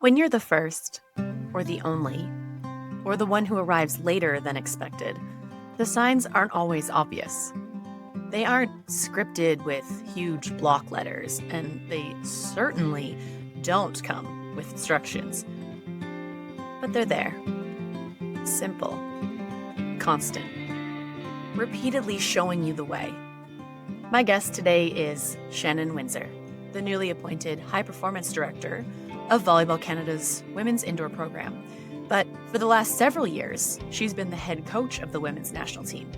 When you're the first, or the only, or the one who arrives later than expected, the signs aren't always obvious. They aren't scripted with huge block letters, and they certainly don't come with instructions. But they're there. Simple. Constant. Repeatedly showing you the way. My guest today is Shannon Winzer, the newly appointed High Performance Director of Volleyball Canada's Women's Indoor Program. But for the last several years, she's been the head coach of the women's national team.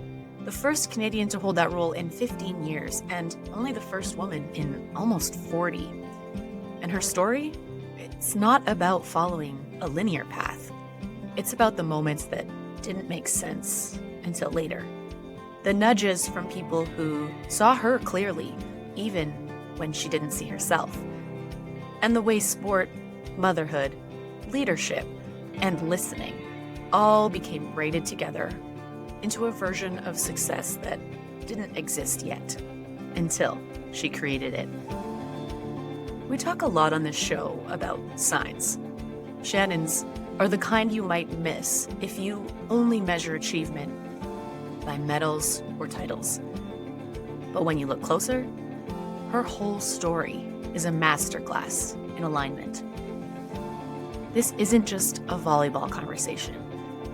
The first Canadian to hold that role in 15 years, and only the first woman in almost 40. And her story? It's not about following a linear path. It's about the moments that didn't make sense until later. The nudges from people who saw her clearly, even when she didn't see herself. And the way sport, motherhood, leadership, and listening all became braided together into a version of success that didn't exist yet, until she created it. We talk a lot on this show about signs. Shannon's are the kind you might miss if you only measure achievement by medals or titles. But when you look closer, her whole story is a masterclass in alignment. This isn't just a volleyball conversation.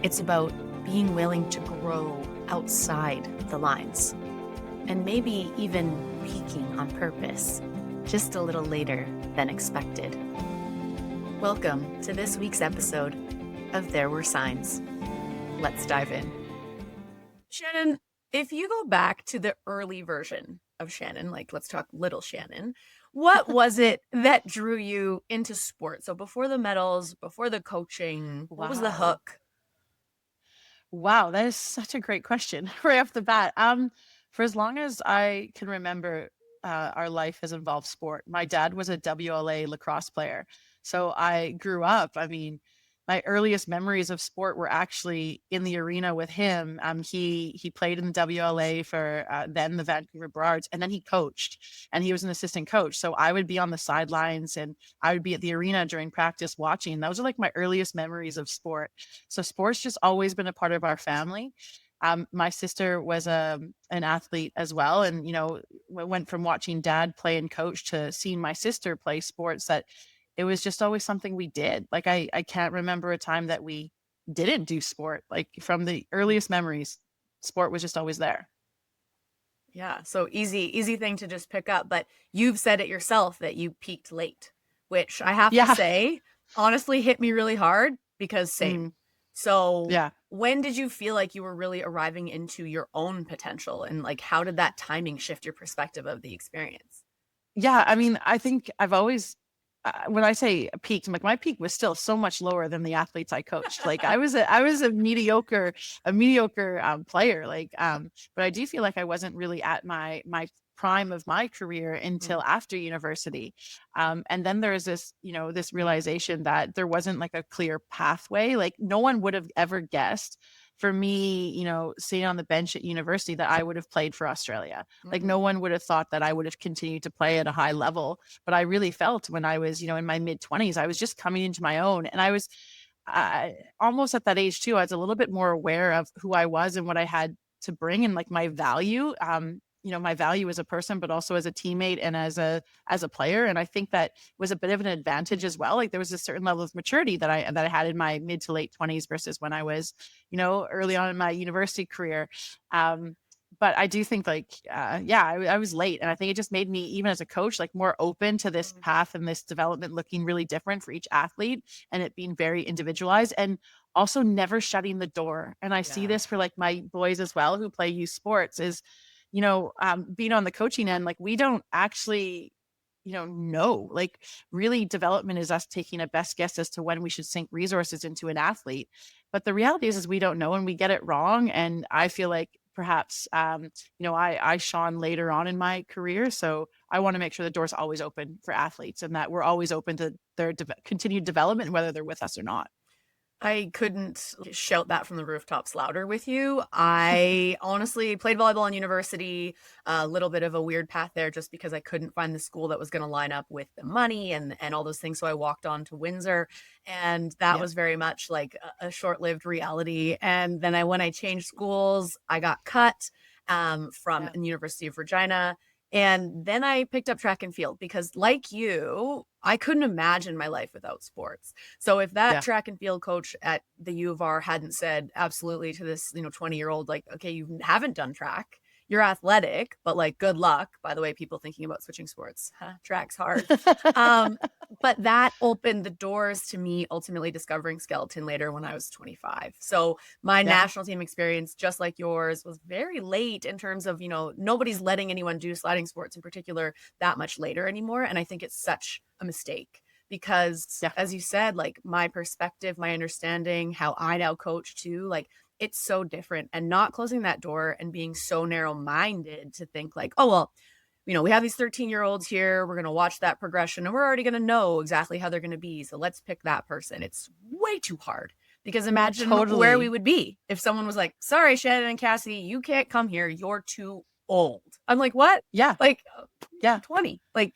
It's about being willing to grow outside the lines, and maybe even peaking on purpose, just a little later than expected. Welcome to this week's episode of There Were Signs. Let's dive in. Shannon, if you go back to the early version of Shannon, like let's talk little Shannon, what was it that drew you into sport? So before the medals, before the coaching, what was the hook? Wow, that is such a great question right off the bat. For as long as I can remember, our life has involved sport. My dad was a WLA lacrosse player, so I grew up. My earliest memories of sport were actually in the arena with him. He played in the WLA for then the Vancouver Broads, and then he coached, and he was an assistant coach. So I would be on the sidelines, and I would be at the arena during practice watching. Those are like my earliest memories of sport. So sport's just always been a part of our family. My sister was an athlete as well, and went from watching dad play and coach to seeing my sister play sports, that it was just always something we did. Like I can't remember a time that we didn't do sport. Like from the earliest memories, sport was just always there. Yeah, so easy thing to just pick up. But you've said it yourself that you peaked late, which I have to Yeah. say, honestly hit me really hard because same. So Yeah. when did you feel like you were really arriving into your own potential, and like how did that timing shift your perspective of the experience? Yeah. I think I've always, when I say peaked, I'm like, my peak was still so much lower than the athletes I coached. Like I was a mediocre player. But I do feel like I wasn't really at my prime of my career until after university. And then there's this realization that there wasn't like a clear pathway. Like no one would have ever guessed for me, sitting on the bench at university, that I would have played for Australia. Like no one would have thought that I would have continued to play at a high level. But I really felt when I was, in my mid 20s, I was just coming into my own. And I was almost at that age too. I was a little bit more aware of who I was and what I had to bring, and like my value. My value as a person, but also as a teammate and as a player. And I think that was a bit of an advantage as well. Like there was a certain level of maturity that I had in my mid to late 20s versus when I was, early on in my university career. But I do think I was late, and I think it just made me, even as a coach, like more open to this path and this development looking really different for each athlete, and it being very individualized, and also never shutting the door. And I see this for like my boys as well who play youth sports is, being on the coaching end, like we don't actually, know, like really development is us taking a best guess as to when we should sink resources into an athlete. But the reality is we don't know, and we get it wrong. And I feel like perhaps, I shone later on in my career. So I want to make sure the door's always open for athletes, and that we're always open to their continued development, whether they're with us or not. I couldn't shout that from the rooftops louder with you. I honestly played volleyball in university, a little bit of a weird path there just because I couldn't find the school that was going to line up with the money and all those things. So I walked on to Windsor, and that Yeah. was very much like a short-lived reality. And then when I changed schools, I got cut from Yeah. the University of Regina. And then I picked up track and field because, like you, I couldn't imagine my life without sports. So if that Yeah. track and field coach at the U of R hadn't said absolutely to this, 20-year-old, like, okay, you haven't done track, you're athletic, but like, good luck. By the way, people thinking about switching sports, track's hard. Um, but that opened the doors to me ultimately discovering skeleton later when I was 25. So my Yeah. national team experience, just like yours, was very late in terms of, nobody's letting anyone do sliding sports in particular that much later anymore. And I think it's such a mistake because, Yeah. as you said, like my perspective, my understanding, how I now coach too, like it's so different. And not closing that door and being so narrow minded to think like, oh, well, we have these 13-year-olds here. We're going to watch that progression and we're already going to know exactly how they're going to be. So let's pick that person. It's way too hard because imagine where we Totally. would be if someone was like, sorry, Shannon and Cassie, you can't come here. You're too old. I'm like, what? Yeah. Like, Yeah. I'm 20. Like,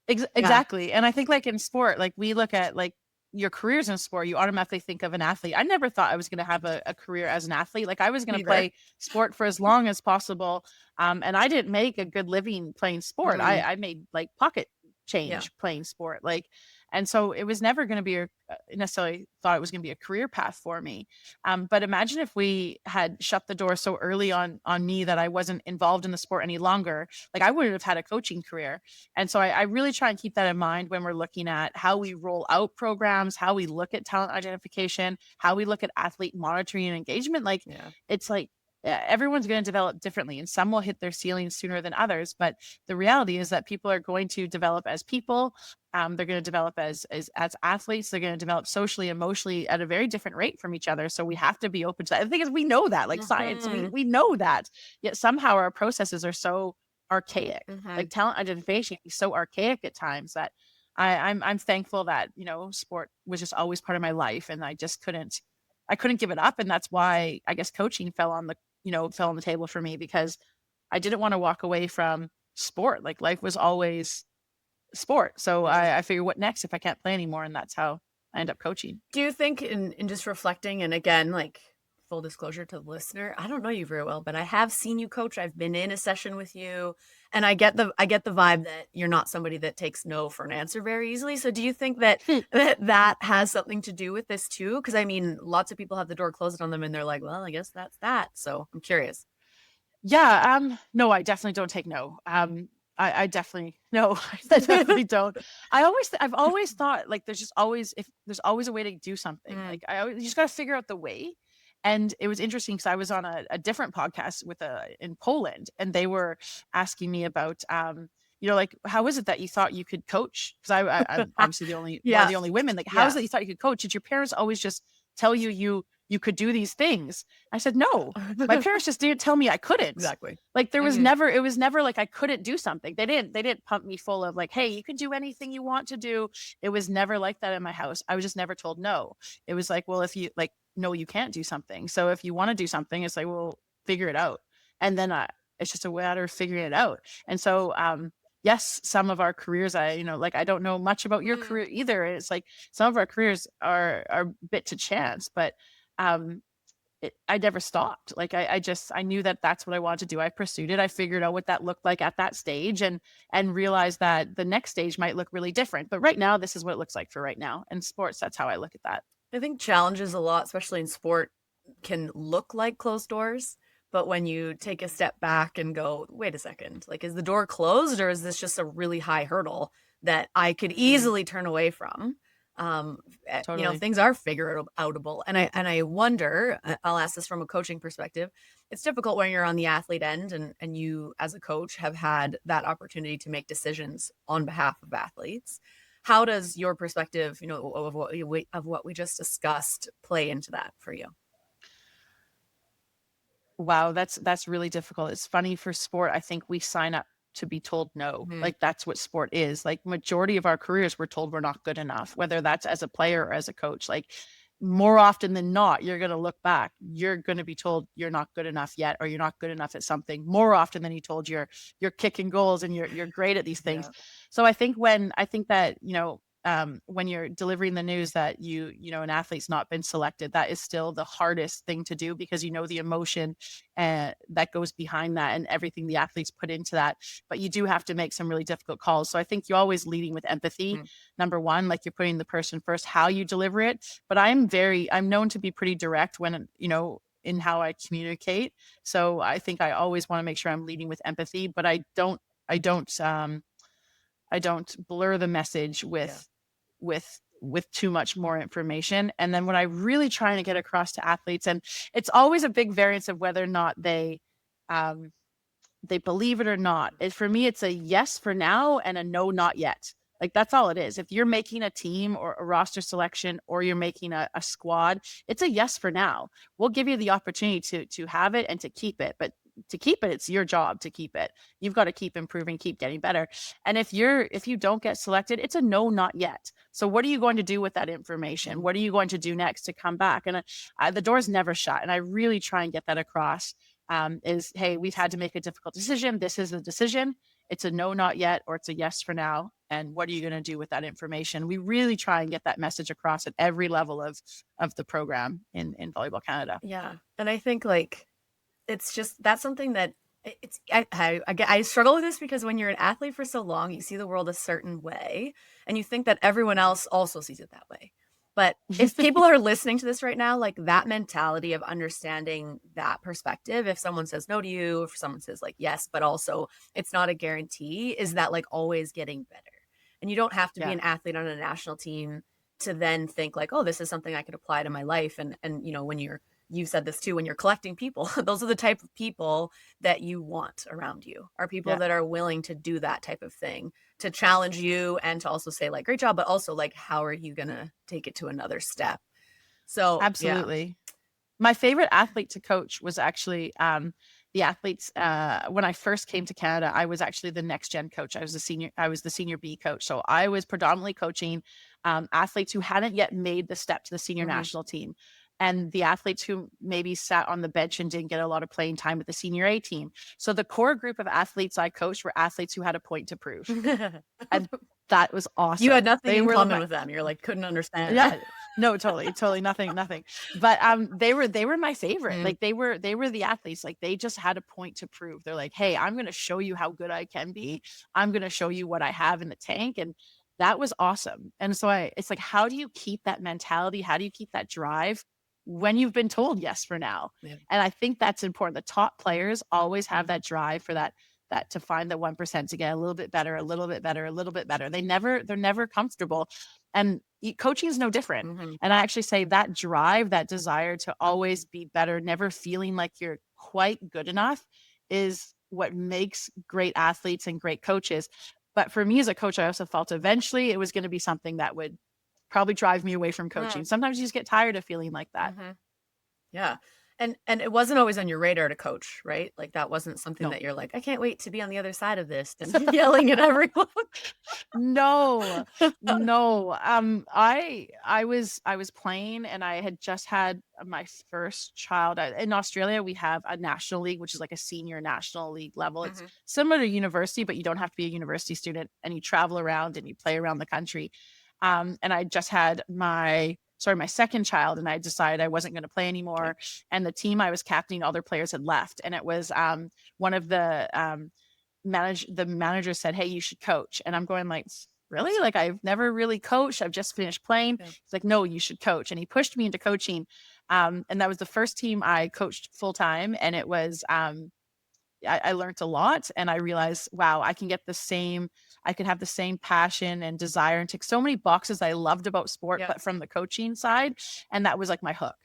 yeah. Exactly. And I think like in sport, like we look at like your careers in sport, you automatically think of an athlete. I never thought I was going to have a career as an athlete. Like I was going to Either. play sport for as long as possible. And I didn't make a good living playing sport. I made like pocket Yeah. change playing sport. Like, and so it was never going to be necessarily thought it was going to be a career path for me. But imagine if we had shut the door so early on me that I wasn't involved in the sport any longer. Like I wouldn't have had a coaching career. And so I really try and keep that in mind when we're looking at how we roll out programs, how we look at talent identification, how we look at athlete monitoring and engagement. Like Yeah. it's like everyone's going to develop differently and some will hit their ceilings sooner than others. But the reality is that people are going to develop as people. They're going to develop as athletes. They're going to develop socially, emotionally at a very different rate from each other. So we have to be open to that. The thing is, we know that, like science, we know that. Yet somehow our processes are so archaic. Like talent identification is so archaic at times that I'm thankful that sport was just always part of my life, and I couldn't give it up, and that's why I guess coaching fell on the table for me because I didn't want to walk away from sport. Like life was always sport. So I figured what next if I can't play anymore, and that's how I end up coaching. Do you think in just reflecting, and again, like full disclosure to the listener, I don't know you very well, but I have seen you coach. I've been in a session with you, and I get the vibe that you're not somebody that takes no for an answer very easily. So do you think that that has something to do with this too? Because I mean, lots of people have the door closed on them and they're like, well, I guess that's that. So I'm curious. Yeah, no, I definitely don't take no. I definitely no, I definitely don't. I've always thought like there's always a way to do something. Like you just got to figure out the way. And it was interesting because I was on a different podcast with in Poland, and they were asking me about like how is it that you thought you could coach? Because I'm obviously the only one of the only women. Like how is it you thought you could coach? Did your parents always just tell you could do these things? I said no. My parents just didn't tell me I couldn't. Exactly. Like it was never like I couldn't do something. They didn't pump me full of like, hey, you can do anything you want to do. It was never like that in my house. I was just never told no. It was like, well, if you like, no, you can't do something. So if you want to do something, it's like, well, figure it out. And then it's just a matter of figuring it out. And so yes, some of our careers, like I don't know much about your career either. It's like some of our careers are a bit to chance, but I never stopped. Like I knew that that's what I wanted to do. I pursued it. I figured out what that looked like at that stage and realized that the next stage might look really different. But right now, this is what it looks like for right now. In sports, that's how I look at that. I think challenges a lot, especially in sport, can look like closed doors. But when you take a step back and go, wait a second, like, is the door closed or is this just a really high hurdle that I could easily turn away from? Totally. Things are figure outable. And I wonder, I'll ask this from a coaching perspective. It's difficult when you're on the athlete end and you as a coach have had that opportunity to make decisions on behalf of athletes. How does your perspective, of what we just discussed play into that for you? Wow, that's really difficult. It's funny for sport. I think we sign up to be told no. Like that's what sport is. Like majority of our careers, we're told we're not good enough, whether that's as a player or as a coach. Like more often than not, you're going to look back, you're going to be told you're not good enough yet, or you're not good enough at something more often than you told you're kicking goals and you're great at these things. Yeah. So I think that, when you're delivering the news that an athlete's not been selected, that is still the hardest thing to do, because the emotion that goes behind that and everything the athletes put into that. But you do have to make some really difficult calls. So I think you're always leading with empathy. Number one, like you're putting the person first, how you deliver it. But I'm known to be pretty direct when, in how I communicate. So I think I always want to make sure I'm leading with empathy, but I don't blur the message with too much more information. And then what I really trying to get across to athletes, and it's always a big variance of whether or not they believe it or not. For me, it's a yes for now and a no, not yet. Like, that's all it is. If you're making a team or a roster selection, or you're making a squad, it's a yes for now. We'll give you the opportunity to have it and to keep it. But to keep it, it's your job to keep it. You've got to keep improving, keep getting better. And if you don't get selected, it's a no, not yet. So what are you going to do with that information? What are you going to do next to come back? And the door's never shut. And I really try and get that across. Is, hey, we've had to make a difficult decision. This is the decision. It's a no, not yet, or it's a yes for now. And what are you going to do with that information? We really try and get that message across at every level of the program in Volleyball Canada. Yeah. And I think it's just, that's something that I struggle with this, because when you're an athlete for so long, you see the world a certain way and you think that everyone else also sees it that way. But if people are listening to this right now, that mentality of understanding that perspective, if someone says no to you, if someone says yes, but also it's not a guarantee, is that always getting better. And you don't have to be an athlete on a national team to then think oh, this is something I could apply to my life. And when you said this too, when you're collecting people, those are the type of people that you want around you, are people that are willing to do that type of thing, to challenge you and to also say great job, but also how are you going to take it to another step? So absolutely. My favorite athlete to coach was actually the athletes. When I first came to Canada, I was actually the next gen coach. I was the senior B coach. So I was predominantly coaching athletes who hadn't yet made the step to the senior national team, and the athletes who maybe sat on the bench and didn't get a lot of playing time with the senior A team. So the core group of athletes I coached were athletes who had a point to prove. And that was awesome. You had nothing in common with them. You're couldn't understand. Yeah, no, totally nothing. But they were my favorite. They were the athletes. They just had a point to prove. They're hey, I'm going to show you how good I can be. I'm going to show you what I have in the tank. And that was awesome. And so it's how do you keep that mentality? How do you keep that drive when you've been told yes for now? Yeah. And I think that's important. The top players always have that drive for that to find the 1% to get a little bit better, a little bit better, a little bit better. They're never comfortable. And coaching is no different. And I actually say that drive, that desire to always be better, never feeling like you're quite good enough, is what makes great athletes and great coaches. But for me as a coach, I also felt eventually it was going to be something that would probably drive me away from coaching. Sometimes you just get tired of feeling like that. Yeah. And it wasn't always on your radar to coach, right? That wasn't something that you're I can't wait to be on the other side of this and yelling at everyone. No. I was playing, and I had just had my first child. In Australia, we have a national league, which is a senior national league level. It's similar to university, but you don't have to be a university student, and you travel around and you play around the country. And I just had my second child, and I decided I wasn't going to play anymore. And the team I was captaining, all their players had left. And it was one of the manager said, hey, you should coach. And I'm going really? I've never really coached. I've just finished playing. Yeah. He's no, you should coach. And he pushed me into coaching. And that was the first team I coached full time. And it was, I learned a lot, and I realized, wow, I can have the same passion and desire and tick so many boxes I loved about sport, but from the coaching side. And that was my hook.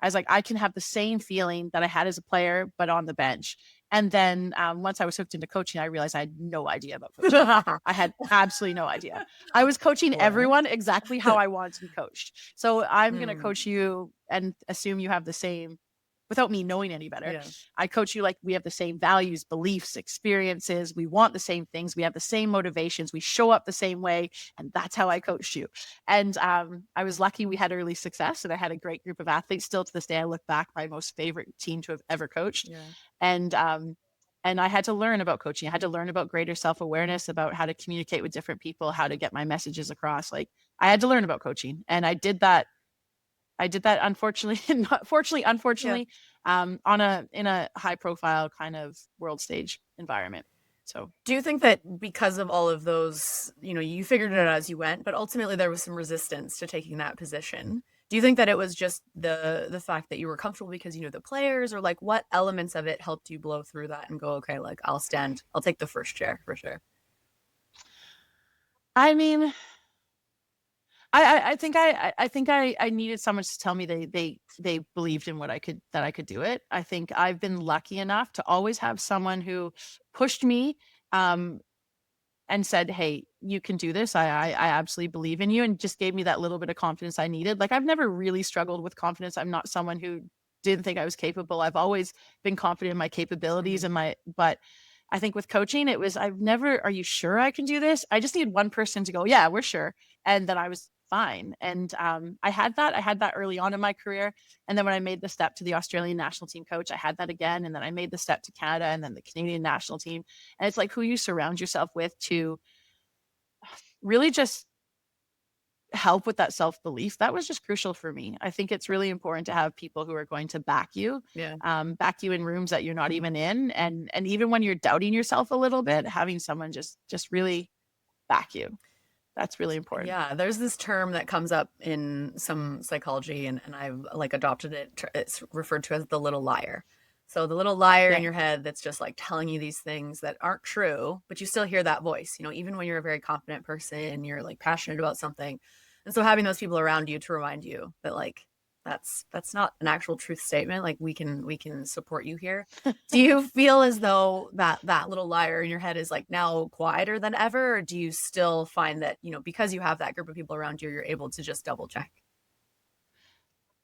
I was I can have the same feeling that I had as a player, but on the bench. And then once I was hooked into coaching, I realized I had no idea about coaching. I had absolutely no idea. I was coaching everyone exactly how I wanted to be coached. So I'm going to coach you and assume you have the same without me knowing any better. Yeah. I coach you like we have the same values, beliefs, experiences. We want the same things. We have the same motivations. We show up the same way. And that's how I coached you. And I was lucky we had early success and I had a great group of athletes. Still to this day, I look back, my most favorite team to have ever coached. Yeah. And I had to learn about coaching. I had to learn about greater self-awareness, about how to communicate with different people, how to get my messages across. Like I had to learn about coaching. And I did that unfortunately, Yeah. unfortunately, in a high profile kind of world stage environment. So Do you think that because of all of those, you figured it out as you went, but ultimately there was some resistance to taking that position? Do you think that it was just the fact that you were comfortable because you knew the players, or like what elements of it helped you blow through that and go, okay, like I'll take the first chair for sure. I mean, I think I needed someone to tell me they believed in what I could do it. I think I've been lucky enough to always have someone who pushed me um and said, "Hey, you can do this. I absolutely believe in you," and just gave me that little bit of confidence I needed. Like I've never really struggled with confidence. I'm not someone who didn't think I was capable. I've always been confident in my capabilities Mhm. and but I think with coaching, it was I've never, are you sure I can do this? I just need one person to go, yeah, we're sure. And then I was fine. And I had that. I had that early on in my career. And then when I made the step to the Australian national team coach, I had that again. And then I made the step to Canada and then the Canadian national team. And it's like who you surround yourself with to really just help with that self-belief. That was just crucial for me. I think it's really important to have people who are going to Yeah. back you in rooms that you're not even in. And even when you're doubting yourself a little bit, having someone just really back you. That's really important. Yeah, there's this term that comes up in some psychology, and I've like adopted it. It's referred to as the little liar. So the little liar in Okay. your head that's just like telling you these things that aren't true, but you still hear that voice, even when you're a very confident person, you're like passionate about something. And so having those people around you to remind you that like that's not an actual truth statement. Like we can support you here. Do you feel as though that little liar in your head is like now quieter than ever, or do you still find that, because you have that group of people around you, you're able to just double check?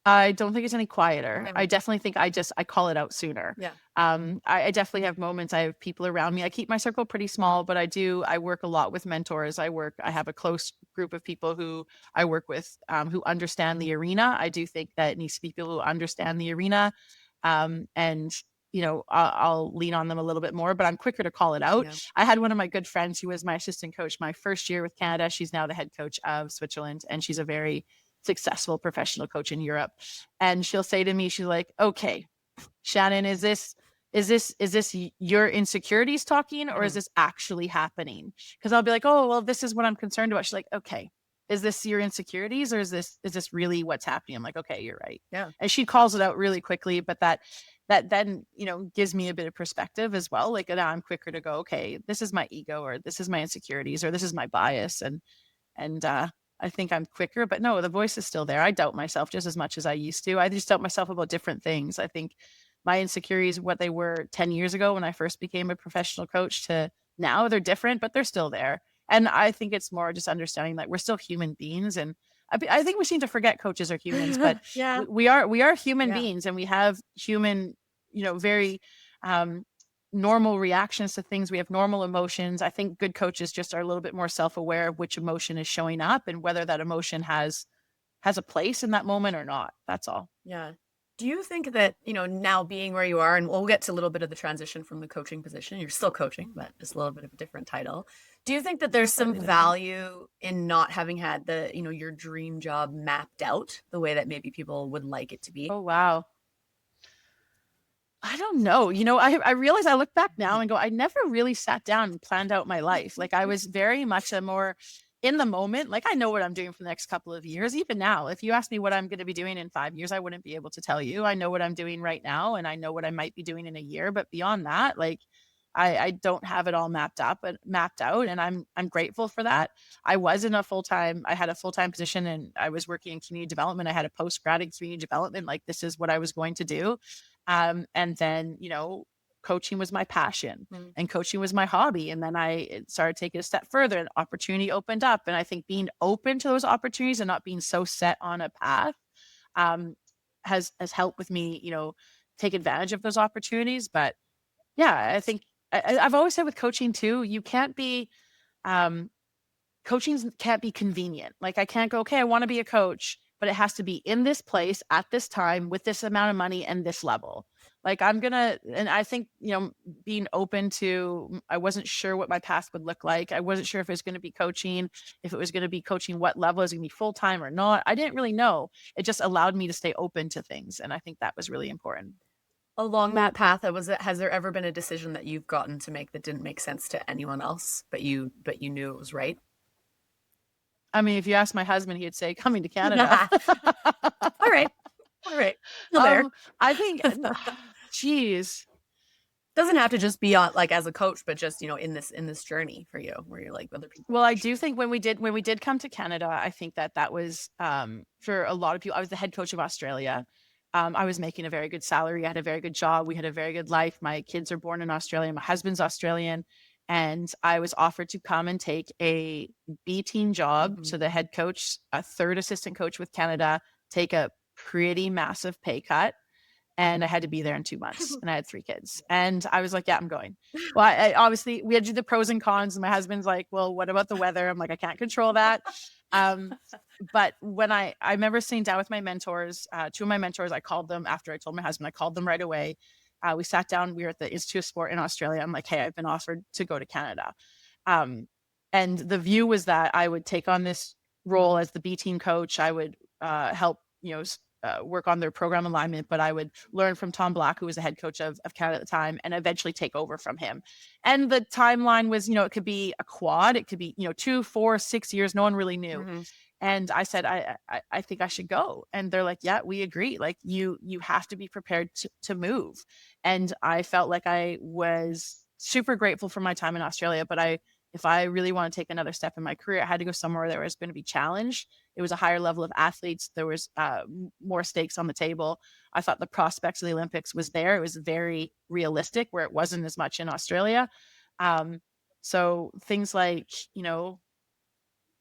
I don't think it's any quieter. Okay. I definitely think I call it out sooner. Yeah. I definitely have moments. I have people around me. I keep my circle pretty small, but I work a lot with mentors. I have a close group of people who I work with who understand the arena. I do think that it needs to be people who understand the arena. And I'll lean on them a little bit more, but I'm quicker to call it out. Yeah. I had one of my good friends who was my assistant coach my first year with Canada. She's now the head coach of Switzerland, and she's a very successful professional coach in Europe. And she'll say to me, she's like, "Okay, Shannon, is this your insecurities talking, or is Mhm. this actually happening?" Because I'll be like, "Oh, well, this is what I'm concerned about." She's like, "Okay, is this your insecurities, or is this really what's happening?" I'm like, "Okay, you're right." Yeah. And she calls it out really quickly, but that then gives me a bit of perspective as well. Like now I'm quicker to go, "Okay, this is my ego, or this is my insecurities, or this is my bias," and I think I'm quicker, but no, the voice is still there. I doubt myself just as much as I used to. I just doubt myself about different things. I think my insecurities, what they were 10 years ago when I first became a professional coach to now, they're different, but they're still there. And I think it's more just understanding that we're still human beings. And I think we seem to forget coaches are humans, but Yeah. we are human Yeah. beings, and we have human, very um, normal reactions to things. We have normal emotions. I think good coaches just are a little bit more self-aware of which emotion is showing up and whether that emotion has a place in that moment or not. That's all. Yeah. Do you think that, now being where you are, and we'll get to a little bit of the transition from the coaching position, you're still coaching, but just a little bit of a different title. Do you think that there's some Slightly different. value in not having had your dream job mapped out the way that maybe people would like it to be? Oh wow. I don't know. I realize I look back now and go, I never really sat down and planned out my life. Like I was very much a more in the moment. Like I know what I'm doing for the next couple of years. Even now, if you ask me what I'm going to be doing in 5 years, I wouldn't be able to tell you. I know what I'm doing right now, and I know what I might be doing in a year. But beyond that, like I don't have it all mapped up and mapped out, and I'm grateful for that. I had a full-time position, and I was working in community development. I had a post-grad in community development. Like this is what I was going to do. And then, coaching was my passion Mm. and coaching was my hobby. And then I started taking a step further and opportunity opened up. And I think being open to those opportunities, and not being so set on a path, um, has helped with me, take advantage of those opportunities. But yeah, I think I've always said with coaching too, you can't be, um, coaching can't be convenient. Like I can't go, okay, I want to be a coach, but it has to be in this place at this time with this amount of money and this level. Like I'm gonna, and I think, being open to, I wasn't sure what my path would look like. I wasn't sure if it was going to be coaching, if it was going to be coaching, what level is going to be full time or not. I didn't really know. It just allowed me to stay open to things, and I think that was really important. Along that path, has there ever been a decision that you've gotten to make that didn't make sense to anyone else, but you knew it was right? I mean, if you ask my husband, he'd say coming to Canada. All right. All right. Still there. I think, geez. Doesn't have to just be on like as a coach, but just, in this journey for you where you're like other people. Well, I do think when we did come to Canada, I think that was, for a lot of people, I was the head coach of Australia. I was making a very good salary. I had a very good job. We had a very good life. My kids are born in Australia. My husband's Australian. And I was offered to come and take a B team job. Mhm. So the head coach, a third assistant coach with Canada, take a pretty massive pay cut. And I had to be there in 2 months, and I had 3 kids. And I was like, yeah, I'm going. Well, I obviously we had to do the pros and cons. And my husband's like, well, what about the weather? I'm like, I can't control that. But when I remember sitting down with my mentors, 2 of my mentors, I called them after I told my husband, I called them right away. We sat down, we were at the Institute of Sport in Australia. I'm like, hey, I've been offered to go to Canada. And the view was that I would take on this role as the B team coach. I would help, work on their program alignment, but I would learn from Tom Black, who was the head coach of Canada at the time, and eventually take over from him. And the timeline was, it could be a quad, it could be, 2, 4, 6 years. No one really knew. Mm-hmm. And I said, I think I should go. And they're like, yeah, we agree. Like you have to be prepared to move. And I felt like I was super grateful for my time in Australia, but if I really want to take another step in my career, I had to go somewhere where there was going to be challenge. It was a higher level of athletes. There was more stakes on the table. I thought the prospects of the Olympics was there. It was very realistic, where it wasn't as much in Australia. So things like,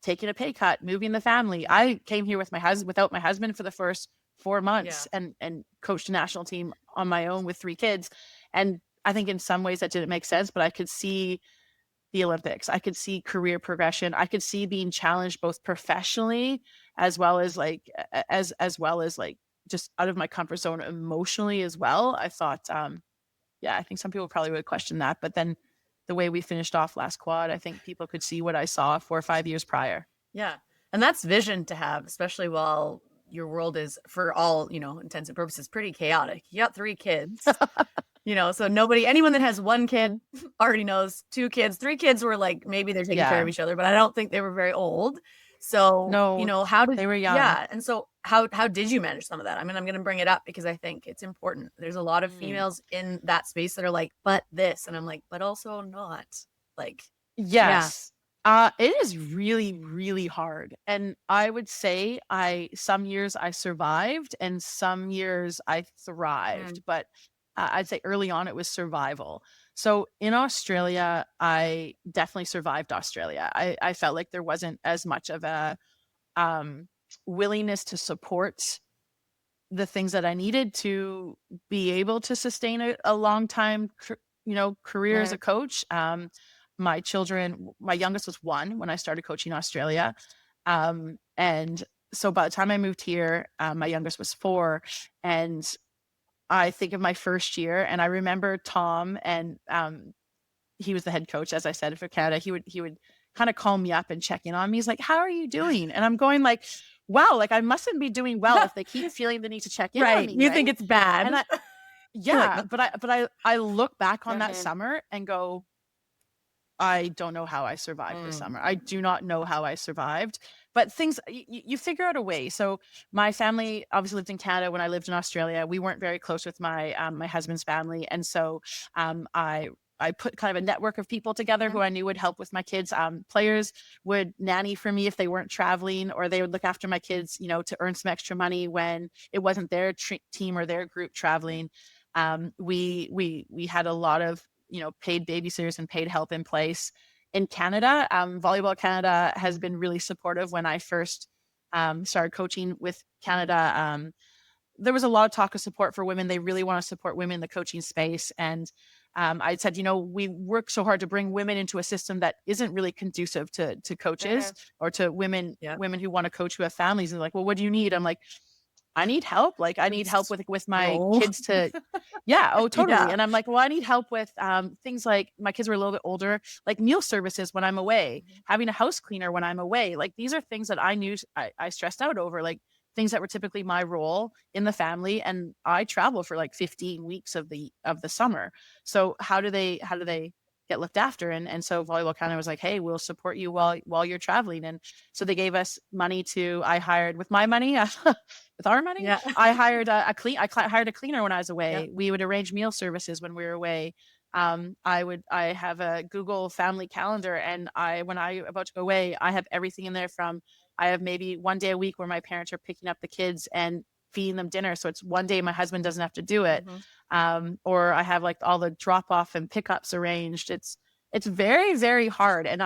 taking a pay cut, moving the family. I came here with my husband, without my husband, for the first 4 months, and coached a national team on my own with 3 kids. And I think in some ways that didn't make sense, but I could see the Olympics. I could see career progression. I could see being challenged both professionally as well as like just out of my comfort zone emotionally as well. I thought, I think some people probably would question that, but then the way we finished off last quad, I think people could see what I saw 4 or 5 years prior. Yeah. And that's vision to have, especially while your world is, for all, intents and purposes, pretty chaotic. You got 3 kids. So anyone that has 1 kid already knows 2 kids, 3 kids were like, maybe they're taking care of each other, but I don't think they were very old. So, no, how did they were young? Yeah. And so how did you manage some of that? I mean, I'm going to bring it up because I think it's important. There's a lot of females in that space that are like, but this, and I'm like, but also not like, yes. It is really, really hard. And I would say some years I survived and some years I thrived, but I'd say early on it was survival. So in Australia, I definitely survived Australia. I felt like there wasn't as much of a willingness to support the things that I needed to be able to sustain a long time, career as a coach. My children, my youngest was 1 when I started coaching Australia. And so by the time I moved here, my youngest was 4. And I think of my first year, and I remember Tom, and he was the head coach, as I said, for Canada. He would kind of call me up and check in on me. He's like, how are you doing? And I'm going like, wow, like I mustn't be doing well if they keep feeling the need to check in on me. You think it's bad. And I look back on that summer and go, I don't know how I survived this summer. I do not know how I survived, but things, you figure out a way. So my family obviously lived in Canada when I lived in Australia. We weren't very close with my husband's family. And so I put kind of a network of people together who I knew would help with my kids. Players would nanny for me if they weren't traveling, or they would look after my kids, to earn some extra money when it wasn't their team or their group traveling. We had a lot of, paid babysitters and paid help in place. In Canada, Volleyball Canada has been really supportive. When I first started coaching with Canada, there was a lot of talk of support for women. They really want to support women in the coaching space. And I said, we work so hard to bring women into a system that isn't really conducive to coaches or to women who want to coach who have families. And they're like, well, what do you need? I'm like, I need help. Like, I need help with my kids to, oh, totally. And I'm like, well, I need help with things like, my kids were a little bit older, like meal services when I'm away, having a house cleaner when I'm away. Like, these are things that I knew I stressed out over, like things that were typically my role in the family. And I travel for like 15 weeks of the summer. So how do they get looked after? And so Volleyball Canada was like, hey, we'll support you while you're traveling. And so they gave us money I hired with my money, with our money. Yeah. I hired I hired a cleaner when I was away. We would arrange meal services when we were away. I have a Google family calendar, and when I'm about to go away, I have everything in there. I have maybe one day a week where my parents are picking up the kids and feeding them dinner. So it's one day my husband doesn't have to do it. Or I have like all the drop off and pickups arranged. It's very, very hard. And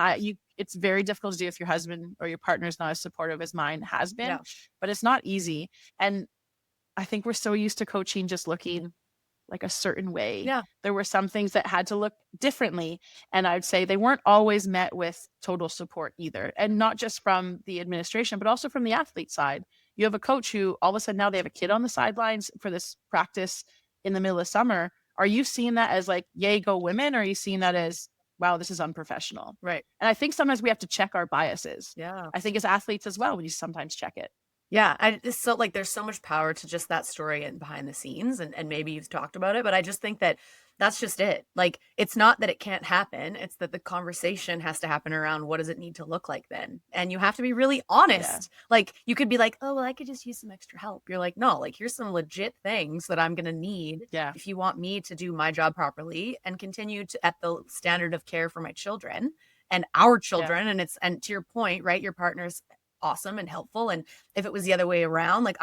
it's very difficult to do if your husband or your partner is not as supportive as mine has been, but it's not easy. And I think we're so used to coaching just looking like a certain way. There were some things that had to look differently. And I'd say they weren't always met with total support either. And not just from the administration, but also from the athlete side. You have a coach who all of a sudden now they have a kid on the sidelines for this practice in the middle of summer. Are you seeing that as like, yay, go women? Or are you seeing that as, wow, this is unprofessional? Right. And I think sometimes we have to check our biases. Yeah. I think as athletes as well, we sometimes check it. Yeah, it's so like there's so much power to just that story and behind the scenes, and maybe you've talked about it, but I just think that that's just it. Like, it's not that it can't happen, it's that the conversation has to happen around what does it need to look like then? And you have to be really honest. Like, you could be like, "Oh, well, I could just use some extra help." You're like, "No, like here's some legit things that I'm going to need if you want me to do my job properly and continue to at the standard of care for my children and our children." And to your point, right? Your partner's awesome and helpful. And if it was the other way around, like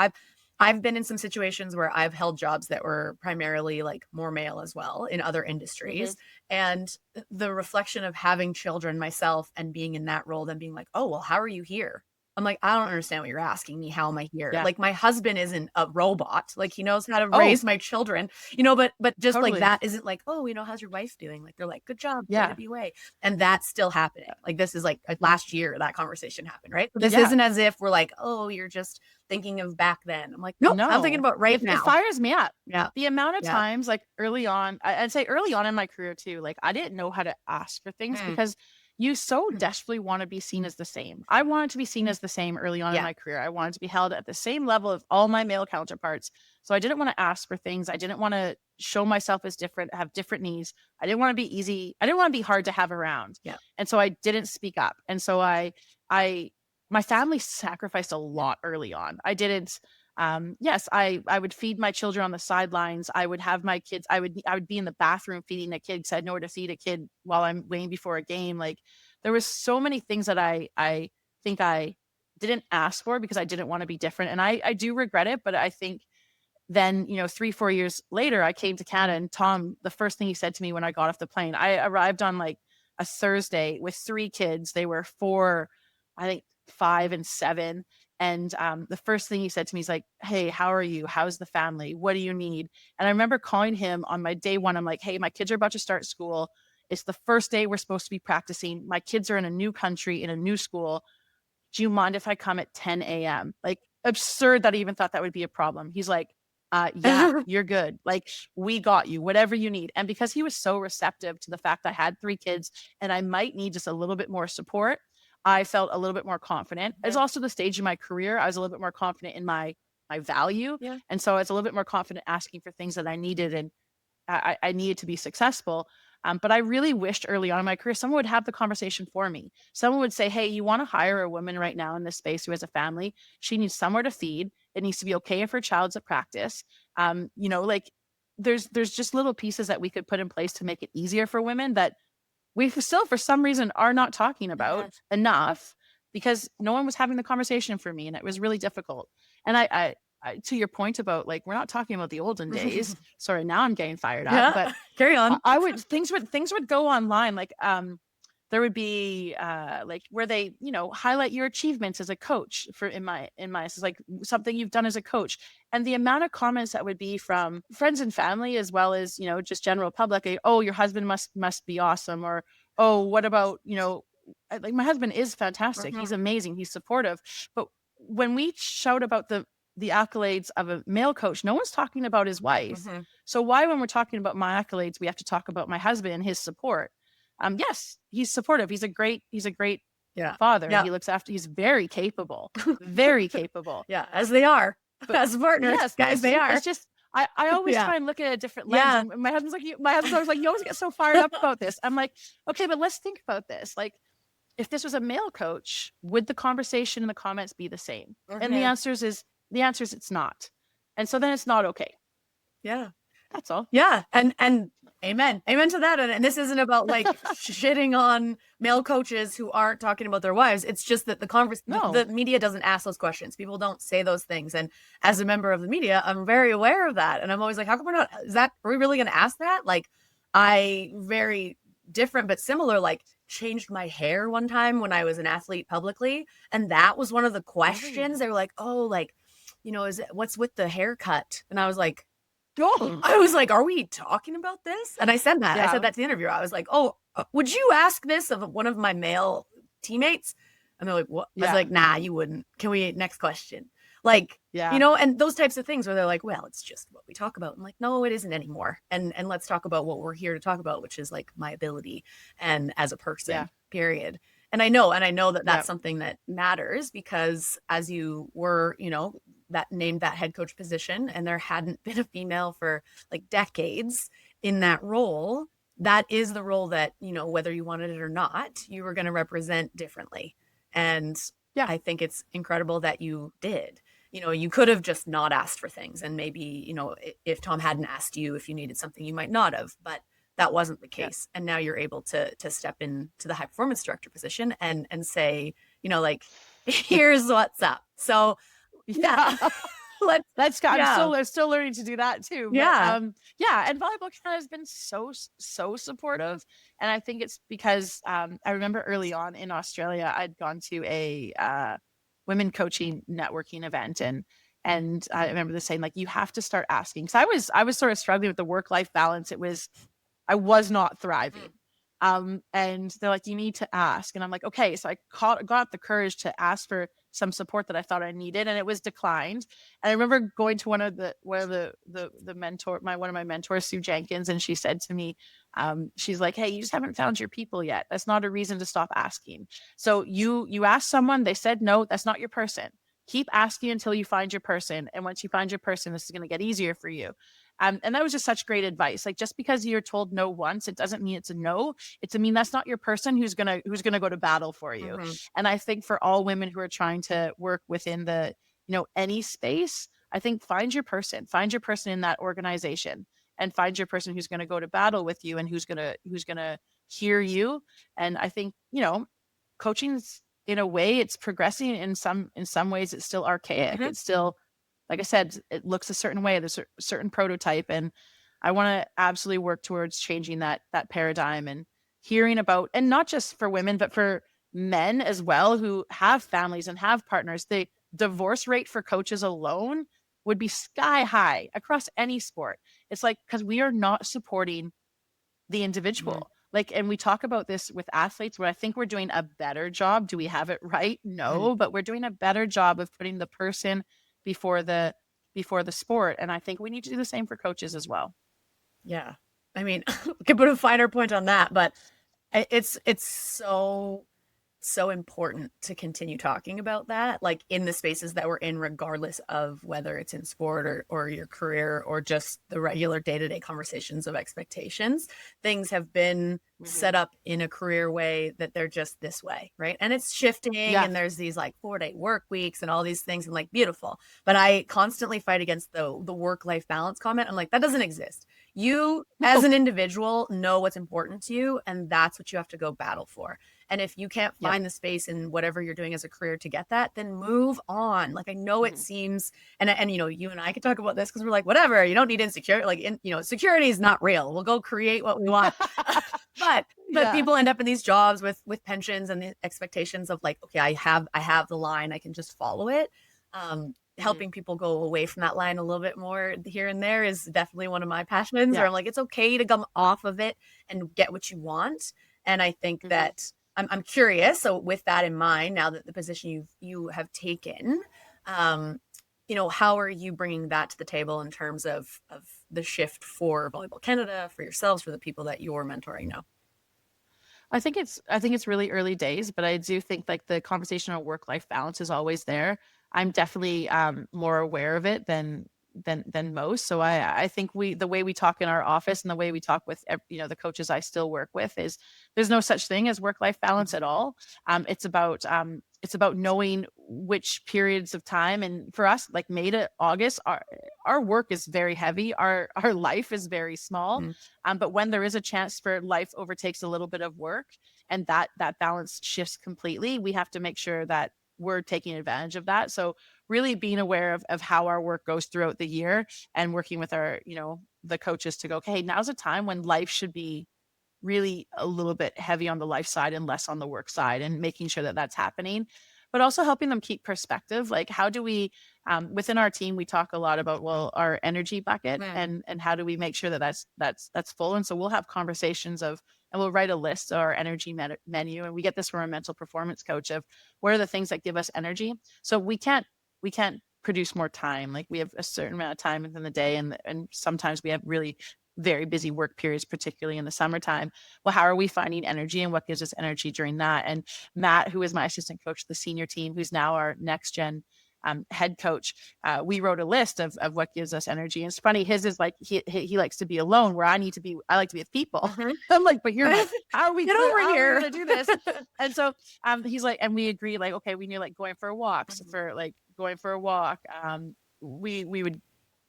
I've been in some situations where I've held jobs that were primarily like more male as well in other industries. And the reflection of having children myself and being in that role, then being like, "Oh, well, how are you here?" I'm like, "I don't understand what you're asking me. How am I here?" Like, my husband isn't a robot. Like, he knows how to raise my children, but just like that isn't like, "Oh, how's your wife doing?" Like, they're like, "Good job, way." And that's still happening. Like, this is like last year that conversation happened, right? So this isn't as if we're like, "Oh, you're just thinking of back then." I'm like, "Nope, I'm thinking about right now." It fires me up. Yeah. The amount of times, like early on, I'd say early on in my career too, like I didn't know how to ask for things because you so desperately want to be seen as the same. I wanted to be seen as the same early on in my career. I wanted to be held at the same level of all my male counterparts. So I didn't want to ask for things. I didn't want to show myself as different, have different needs. I didn't want to be easy. I didn't want to be hard to have around. And so I didn't speak up. And so my family sacrificed a lot early on. I didn't. I would feed my children on the sidelines. I would have my kids. I would be in the bathroom feeding a kid because I had nowhere to feed a kid while I'm waiting before a game. Like, there was so many things that I think I didn't ask for because I didn't want to be different, and I do regret it. But I think then 3-4 years later, I came to Canada, and Tom, the first thing he said to me when I got off the plane, I arrived on like a Thursday with 3 kids. They were 4, I think 5 and 7. And the first thing he said to me is like, "Hey, how are you? How's the family? What do you need?" And I remember calling him on my day 1. I'm like, "Hey, my kids are about to start school. It's the first day we're supposed to be practicing. My kids are in a new country, in a new school. Do you mind if I come at 10 a.m.?" Like, absurd that I even thought that would be a problem. He's like, "Yeah, you're good. Like, we got you, whatever you need." And because he was so receptive to the fact I had 3 kids and I might need just a little bit more support, I felt a little bit more confident. It's also the stage in my career. I was a little bit more confident in my value. And so I was a little bit more confident asking for things that I needed, and I needed to be successful. But I really wished early on in my career, someone would have the conversation for me. Someone would say, "Hey, you want to hire a woman right now in this space who has a family. She needs somewhere to feed. It needs to be okay if her child's at practice." Like, there's just little pieces that we could put in place to make it easier for women that we still, for some reason, are not talking about enough, because no one was having the conversation for me, and it was really difficult. And I to your point about, like, we're not talking about the olden days. Sorry, now I'm getting fired up. But carry on. things would go online. Like, there would be like where they, highlight your achievements as a coach for in my it's like something you've done as a coach. And the amount of comments that would be from friends and family, as well as, just general public, like, oh, your husband must be awesome, or, oh, what about, like my husband is fantastic. He's amazing. He's supportive. But when we shout about the accolades of a male coach, no one's talking about his wife. So why, when we're talking about my accolades, we have to talk about my husband and his support? Yes, he's supportive. He's a great father. Yeah. He looks after, he's very capable, very capable. Yeah, as they are. But, as partners, yes, guys, they are. It's just, I always try and look at a different lens. And my husband's always like, you always get so fired up about this. I'm like, okay, but let's think about this. Like, if this was a male coach, would the conversation in the comments be the same? And the answer is it's not. And so then it's not okay. Yeah. That's all. Yeah. And amen to that. And this isn't about like shitting on male coaches who aren't talking about their wives. It's just that the media doesn't ask those questions. People don't say those things. And as a member of the media, I'm very aware of that. And I'm always like, how come are we really going to ask that? Like, I very different but similar, like, changed my hair one time when I was an athlete publicly. And that was one of the questions. They were like, oh, like, what's with the haircut? And I was like, are we talking about this? And I said that. I said that to the interviewer. I was like, oh, would you ask this of one of my male teammates? And they're like, what? I was like, nah, you wouldn't. Can we, next question? Like, and those types of things where they're like, well, it's just what we talk about. I'm like, no, it isn't anymore. And let's talk about what we're here to talk about, which is like my ability and as a person, period. And I know that that's something that matters, because as you were, that named that head coach position, and there hadn't been a female for like decades in that role, that is the role that, whether you wanted it or not, you were going to represent differently. And I think it's incredible that you did. You could have just not asked for things. And maybe, if Tom hadn't asked you if you needed something, you might not have, but that wasn't the case. And now you're able to step into the high performance director position and say, like, here's what's up. So let's go. I'm still learning to do that too. But, and Volleyball Canada has been so supportive. And I think it's because I remember early on in Australia, I'd gone to a women coaching networking event, and I remember them saying, like, you have to start asking, because I was sort of struggling with the work-life balance. I was not thriving. And they're like, you need to ask. And I'm like, okay. So I got the courage to ask for some support that I thought I needed, and it was declined. And I remember going to one of my mentors, Sue Jenkins, and she said to me, she's like, hey, you just haven't found your people yet. That's not a reason to stop asking. So you asked someone, they said no, that's not your person. Keep asking until you find your person. And once you find your person, this is going to get easier for you. And that was just such great advice. Like, just because you're told no once, it doesn't mean it's a no. It's a mean that's not your person who's gonna go to battle for you. And I think for all women who are trying to work within the, any space, I think find your person in that organization, and find your person who's going to go to battle with you, and who's going to hear you. And I think, coaching's, in a way, it's progressing. In some ways it's still archaic. It's still, like I said, it looks a certain way. There's a certain prototype, and I want to absolutely work towards changing that paradigm, and hearing about, and not just for women, but for men as well, who have families and have partners. The divorce rate for coaches alone would be sky high across any sport. It's like, because we are not supporting the individual. Like, and we talk about this with athletes, where I think we're doing a better job. Do we have it right? No, but we're doing a better job of putting the person before the sport. And I think we need to do the same for coaches as well. Yeah. I mean, we could put a finer point on that, but it's so important to continue talking about that, like in the spaces that we're in, regardless of whether it's in sport or your career, or just the regular day-to-day conversations of expectations. Things have been set up in a career way that they're just this way, right? And it's shifting, and there's these like 4-day work weeks and all these things, and like, beautiful. But I constantly fight against the work-life balance comment. I'm like, that doesn't exist. You as an individual know what's important to you, and that's what you have to go battle for. And if you can't find the space in whatever you're doing as a career to get that, then move on. Like, I know it seems, and you and I could talk about this, because we're like, whatever, you don't need insecurity. Like, security is not real. We'll go create what we want. But Yeah. people end up in these jobs with pensions and the expectations of like, okay, I have the line, I can just follow it. Mhm. Helping people go away from that line a little bit more here and there is definitely one of my passions, where Yeah. I'm like, it's okay to come off of it and get what you want. And I think Mhm. that I'm curious. So with that in mind, now that the position you have taken, um, how are you bringing that to the table in terms of the shift for Volleyball Canada, for yourselves, for the people that you're mentoring now? I think it's really early days, but I do think like the conversational work-life balance is always there. I'm definitely more aware of it than most. So I think the way we talk in our office and the way we talk with the coaches I still work with is there's no such thing as work-life balance Mhm. at all. It's about knowing which periods of time, and for us like May to August, our work is very heavy. Our life is very small. Mhm. But when there is a chance for life overtakes a little bit of work and that balance shifts completely, we have to make sure that we're taking advantage of that. So really being aware of how our work goes throughout the year and working with the coaches to go, okay, now's a time when life should be really a little bit heavy on the life side and less on the work side, and making sure that that's happening, but also helping them keep perspective. Like how do we within our team, we talk a lot about, well, our energy bucket, Mm. and how do we make sure that that's full. And so we'll have conversations of, and we'll write a list of our energy menu, and we get this from a mental performance coach of what are the things that give us energy. So we can't produce more time. Like we have a certain amount of time within the day, and sometimes we have really very busy work periods, particularly in the summertime. Well, how are we finding energy, and what gives us energy during that? And Matt, who is my assistant coach, the senior team, who's now our next gen head coach, we wrote a list of what gives us energy. And it's funny, his is like he likes to be alone, where I like to be with people. Mhm. I'm like, but you're my Get over how are we here. gonna do this? And so he's like, and we agree, like, okay, we knew like going for walks Mhm. for like going for a walk. We would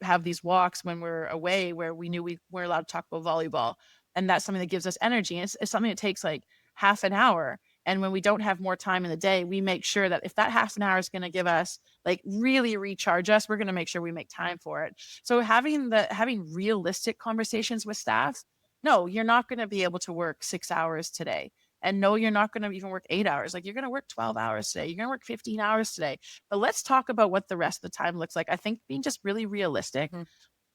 have these walks when we're away where we knew we weren't allowed to talk about volleyball. And that's something that gives us energy. And it's something that takes like half an hour. And when we don't have more time in the day, we make sure that if that half an hour is going to give us like really recharge us, we're going to make sure we make time for it. So having realistic conversations with staff, no, you're not going to be able to work 6 hours today. And no, you're not going to even work 8 hours. Like you're going to work 12 hours today. You're going to work 15 hours today. But let's talk about what the rest of the time looks like. I think being just really realistic. Mhm.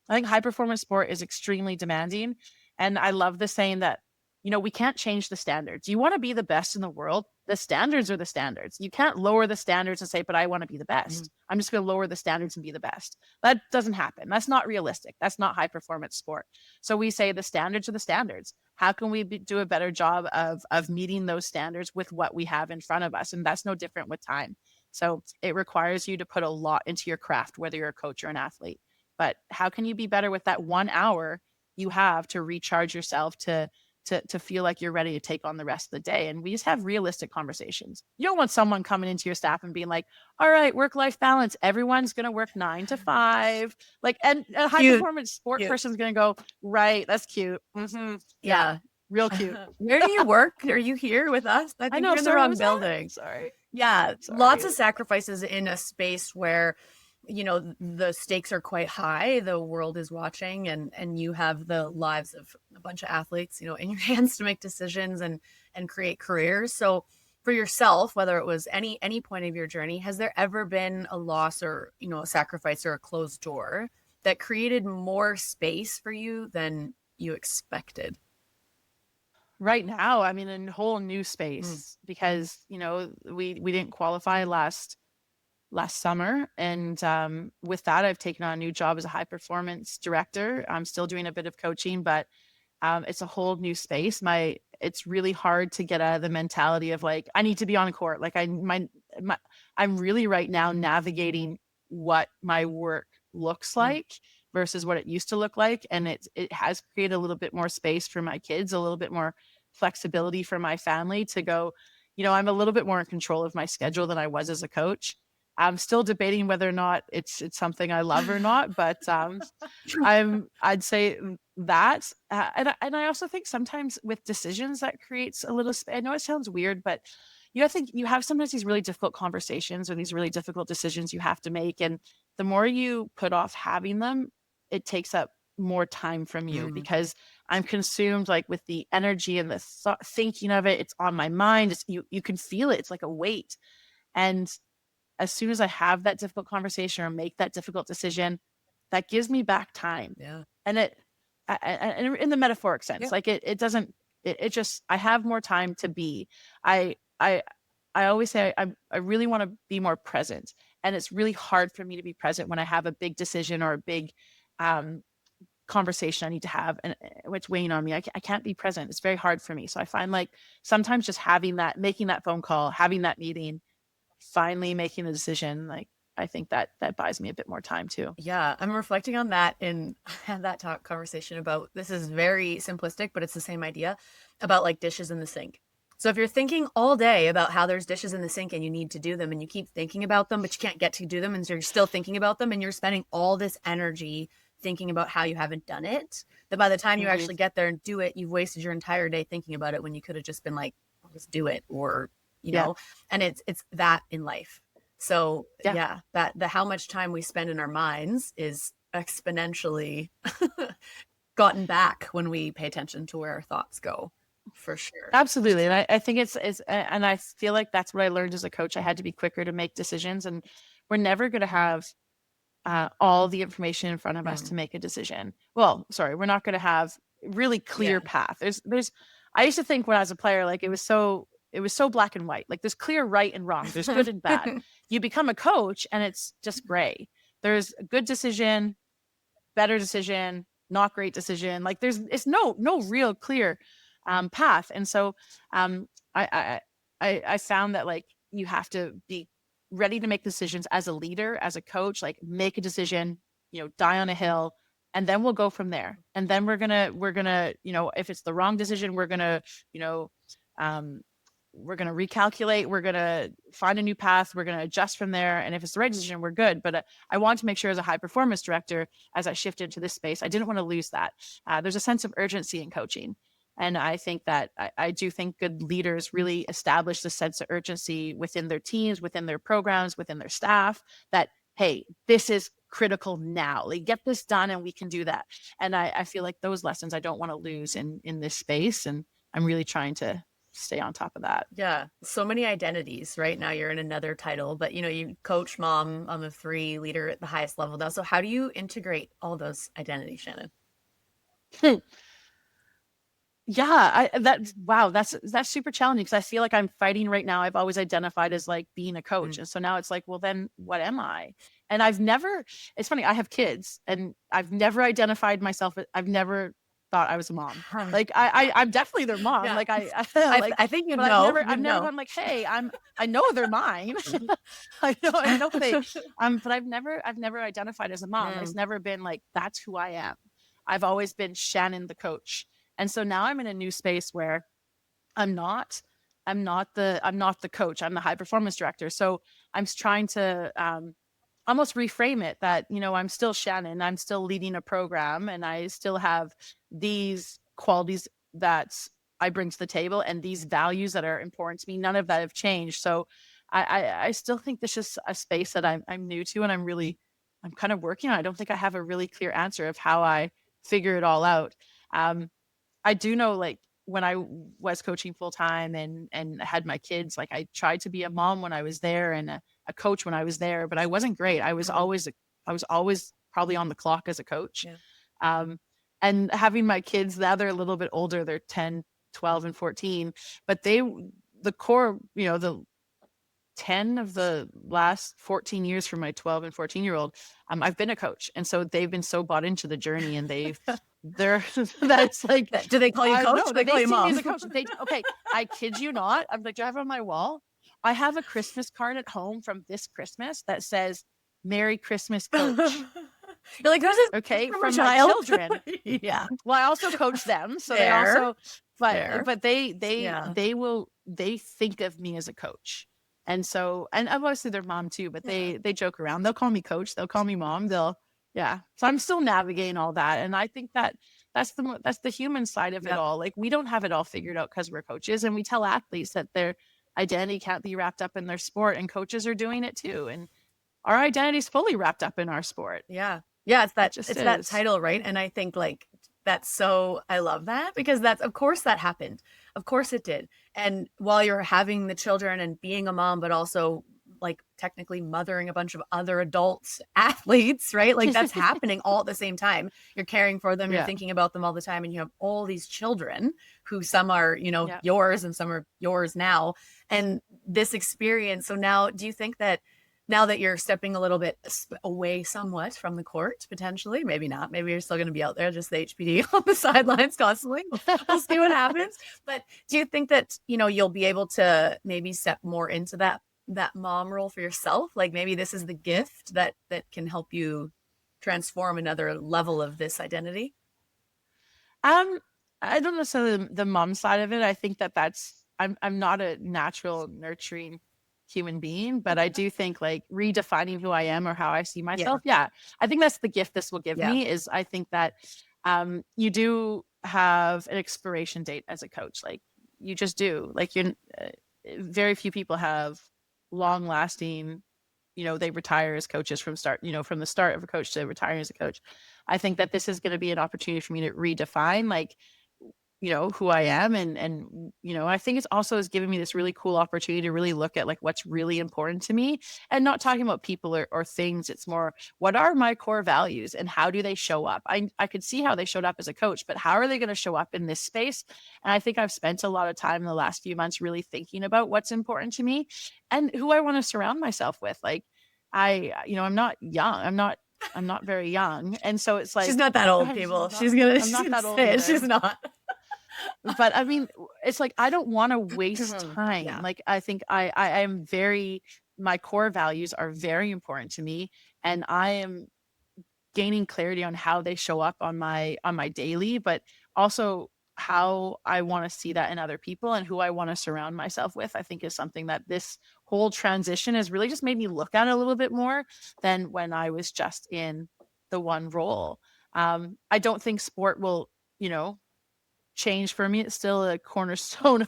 I think high performance sport is extremely demanding. And I love the saying that, we can't change the standards. You want to be the best in the world. The standards are the standards. You can't lower the standards and say, but I want to be the Mhm. best. I'm just going to lower the standards and be the best. That doesn't happen. That's not realistic. That's not high performance sport. So we say the standards are the standards. How can we do a better job of meeting those standards with what we have in front of us? And that's no different with time. So it requires you to put a lot into your craft, whether you're a coach or an athlete. But how can you be better with that 1 hour you have to recharge yourself to feel like you're ready to take on the rest of the day? And we just have realistic conversations. You don't want someone coming into your staff and being like, all right, work-life balance, everyone's going to work 9 to 5. Like, and a high Cute, performance sport cute. person's going to go, right, that's cute. Yeah, Yeah. real cute. Where do you work? Are you here with us? I I think know. you're in the Sorry, what wrong was that? building. Sorry. Yeah, lots Sorry. of sacrifices in a space where, the stakes are quite high. The world is watching, and you have the lives of a bunch of athletes, in your hands to make decisions and create careers. So for yourself, whether it was any point of your journey, has there ever been a loss or, a sacrifice or a closed door that created more space for you than you expected? Right now, I mean, a whole new Mm. space because, we didn't qualify last summer. And with that, I've taken on a new job as a high performance director. I'm still doing a bit of coaching, but it's a whole new space. It's really hard to get out of the mentality of like, I need to be on court. Like I'm really right now navigating what my work looks Mm. like versus what it used to look like. And it has created a little bit more space for my kids, a little bit more flexibility for my family to go, I'm a little bit more in control of my schedule than I was as a coach. I'm still debating whether or not it's something I love or not, but I'd say that, and I also think sometimes with decisions that creates a little. I know it sounds weird, but I think you have sometimes these really difficult conversations or these really difficult decisions you have to make, and the more you put off having them, it takes up more time from you because I'm consumed like with the energy and the thinking of it. It's on my mind. You can feel it. It's like a weight. And as soon as I have that difficult conversation or make that difficult decision, that gives me back time. Yeah. And in the metaphoric sense, Yeah. like it doesn't, it just, I have more time to be. I always say I really want to be more present. And it's really hard for me to be present when I have a big decision or a big conversation I need to have, and it's weighing on me. I can't be present. It's very hard for me. So I find like sometimes just having that, making that phone call, having that meeting, finally making the decision, like I think that buys me a bit more time too. Yeah, I'm reflecting on that, and I had that conversation about, this is very simplistic, but it's the same idea about like dishes in the sink. So if you're thinking all day about how there's dishes in the sink and you need to do them and you keep thinking about them, but you can't get to do them, and so you're still thinking about them and you're spending all this energy thinking about how you haven't done it, that by the time you actually get there and do it, you've wasted your entire day thinking about it when you could have just been like, I'll just do it, or you know, and it's that in life. So that the how much time we spend in our minds is exponentially gotten back when we pay attention to where our thoughts go, for sure. Absolutely. And I think it's and I feel like that's what I learned as a coach. I had to be quicker to make decisions, and we're never going to have all the information in front of us to make a decision. Well, sorry, we're not going to have really clear path. There's I used to think when I was a player, like it was so black and white. Like there's clear right and wrong. There's good and bad. You become a coach and it's just gray. There's a good decision, better decision, not great decision. Like it's no real clear path. And so I found that like you have to be ready to make decisions as a leader, as a coach, like make a decision, die on a hill, and then we'll go from there. And then we're gonna, if it's the wrong decision, we're gonna, we're going to recalculate, we're going to find a new path, we're going to adjust from there. And if it's the right decision, we're good. But I want to make sure as a high performance director, as I shifted into this space, I didn't want to lose that. There's a sense of urgency in coaching. And I think that I do think good leaders really establish the sense of urgency within their teams, within their programs, within their staff, that, hey, this is critical now. Like, get this done and we can do that. And I feel like those lessons I don't want to lose in this space. And I'm really trying to stay on top of that. Yeah. So many identities. Right now you're in another title, but you coach, mom on the 3, leader at the highest level now. So how do you integrate all those identities, Shannon? Yeah, that's super challenging, because I feel like I'm fighting right now. I've always identified as like being a coach. And so now it's like, well, then what am I? And it's funny, I have kids and I've never identified myself. I've never thought I was a mom. Like I'm definitely their mom. Yeah. Like I think but I've never gone like, hey, I know they're mine. I know they but I've never identified as a mom. It's never been like, that's who I am. I've always been Shannon the coach. And so now I'm in a new space where I'm not the coach. I'm the high performance director. So I'm trying to almost reframe it that, I'm still Shannon, I'm still leading a program, and I still have these qualities that I bring to the table and these values that are important to me. None of that have changed. So I still think this is a space that I'm new to, and I'm kind of working on. I don't think I have a really clear answer of how I figure it all out. I do know, like, when I was coaching full time and had my kids, like, I tried to be a mom when I was there and a coach when I was there, but I wasn't great. I was always probably on the clock as a coach. Yeah. And having my kids now, they're a little bit older, they're 10, 12 and 14, but the core, the 10 of the last 14 years for my 12 and 14-year-old, I've been a coach. And so they've been so bought into the journey, and that's like, do they call you coach? No, they call you mom. Coach. Okay, I kid you not. I'm like, do I have on my wall? I have a Christmas card at home from this Christmas that says, "Merry Christmas, Coach." You're like, this is okay from my child. children. Yeah. Well, I also coach them, so Fair. they also, Fair. but they think of me as a coach. And so, and obviously their mom too, but they joke around. They'll call me coach. They'll call me mom. So I'm still navigating all that. And I think that's the human side of it all. Like, we don't have it all figured out because we're coaches, and we tell athletes that their identity can't be wrapped up in their sport, and coaches are doing it too. And our identity is fully wrapped up in our sport. Yeah. Yeah, It just it's that is. title, right? And I think like that's so I love that because that's of course that happened. Of course it did. And while you're having the children and being a mom, but also like technically mothering a bunch of other adults, athletes, right? Like that's happening all at the same time. You're caring for them, you're Yeah. thinking about them all the time, and you have all these children who some are, Yeah. yours and some are yours now. And this experience. So now, do you think that now that you're stepping a little bit away somewhat from the court, potentially, maybe not, maybe you're still going to be out there, just the HPD on the sidelines constantly. We'll see what happens. But do you think that, you'll be able to maybe step more into that mom role for yourself? Like maybe this is the gift that can help you transform another level of this identity? Um, I don't necessarily the mom side of it. I think that's I'm not a natural nurturing human being, but I do think like redefining who I am or how I see Yeah. myself. Yeah. I think that's the gift this will give Yeah. me is I think that you do have an expiration date as a coach. Like you just do. Like you're very few people have long lasting, they retire as coaches from the start of a coach to retiring as a coach. I think that this is going to be an opportunity for me to redefine like who I am and I think it's also is giving me this really cool opportunity to really look at like what's really important to me and not talking about people or things. It's more what are my core values and how do they show up? I could see how they showed up as a coach, but how are they going to show up in this space? And I think I've spent a lot of time in the last few months really thinking about what's important to me and who I want to surround myself with. Like I'm not young. I'm not very young. And so it's She's like, not that old, gosh, people. She's gonna I'm she's not gonna that old say it. She's either. not. But I mean, it's like I don't want to waste time. Yeah. Like I think I am very my core values are very important to me and I am gaining clarity on how they show up on my daily, but also how I want to see that in other people and who I want to surround myself with, I think is something that this whole transition has really just made me look at a little bit more than when I was just in the one role. I don't think sport will, you know, change for me. It's still a cornerstone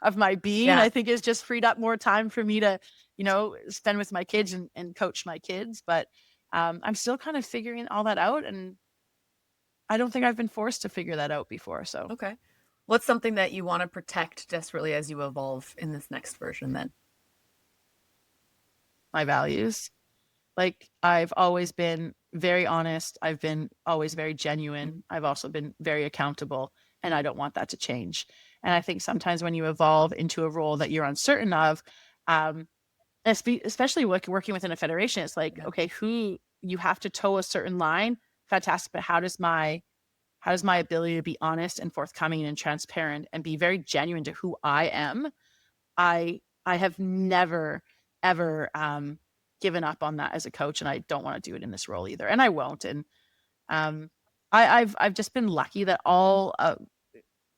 of my being. Yeah. I think it's just freed up more time for me to, spend with my kids and coach my kids. But I'm still kind of figuring all that out. And I don't think I've been forced to figure that out before. So Okay. What's something that you want to protect desperately as you evolve in this next version then? my values, like I've always been very honest. I've been always very genuine. Mhm. I've also been very accountable and I don't want that to change. And I think sometimes when you evolve into a role that you're uncertain of, um, especially working within a federation, it's like, Yeah. okay, who you have to toe a certain line. Fantastic. But how does my ability to be honest and forthcoming and transparent and be very genuine to who I am? I have never ever given up on that as a coach, and I don't want to do it in this role either, and I won't. And um, I've just been lucky that all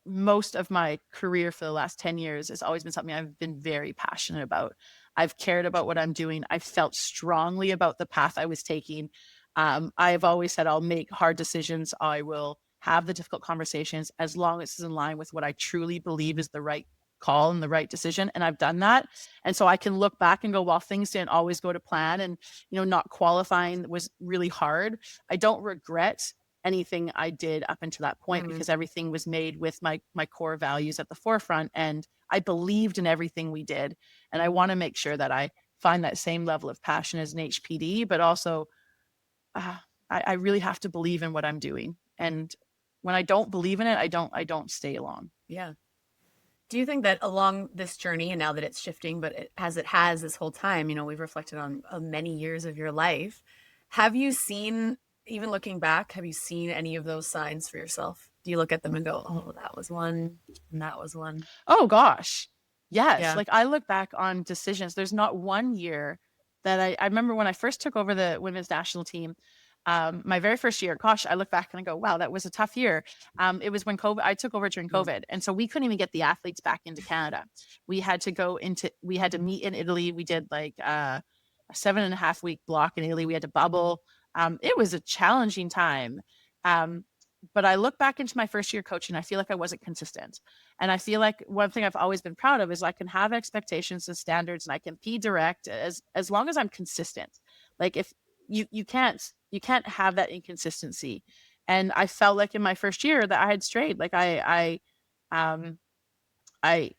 most of my career for the last 10 years has always been something I've been very passionate about. I've cared about what I'm doing. I felt strongly about the path I was taking. I've always said I'll make hard decisions. I will have the difficult conversations as long as it's in line with what I truly believe is the right call and the right decision. And I've done that. And so I can look back and go, while things didn't always go to plan and, not qualifying was really hard, I don't regret anything I did up until that point Mm. because everything was made with my core values at the forefront and I believed in everything we did. And I want to make sure that I find that same level of passion as an HPD, but also uh, I really have to believe in what I'm doing. And when I don't believe in it, I don't stay long. Yeah. Do you think that along this journey, and now that it's shifting, but as it has this whole time, we've reflected on many years of your life, have you seen, even looking back, have you seen any of those signs for yourself? Do you look at them and go, oh, that was one, and that was one? Oh gosh. Yes. Yeah. Like I look back on decisions. There's not one year that I remember when I first took over the women's national team. My very first year, gosh, I look back and I go, wow, that was a tough year. It was when I took over during Mm. COVID. And so we couldn't even get the athletes back into Canada. We had to meet in Italy. We did like a 7.5 week block in Italy. We had to bubble. It was a challenging time. Um, but I look back into my first year coaching, I feel like I wasn't consistent. And I feel like one thing I've always been proud of is I can have expectations and standards and I can be direct as long as I'm consistent. Like if you can't have that inconsistency. And I felt like in my first year that I had strayed. Like um I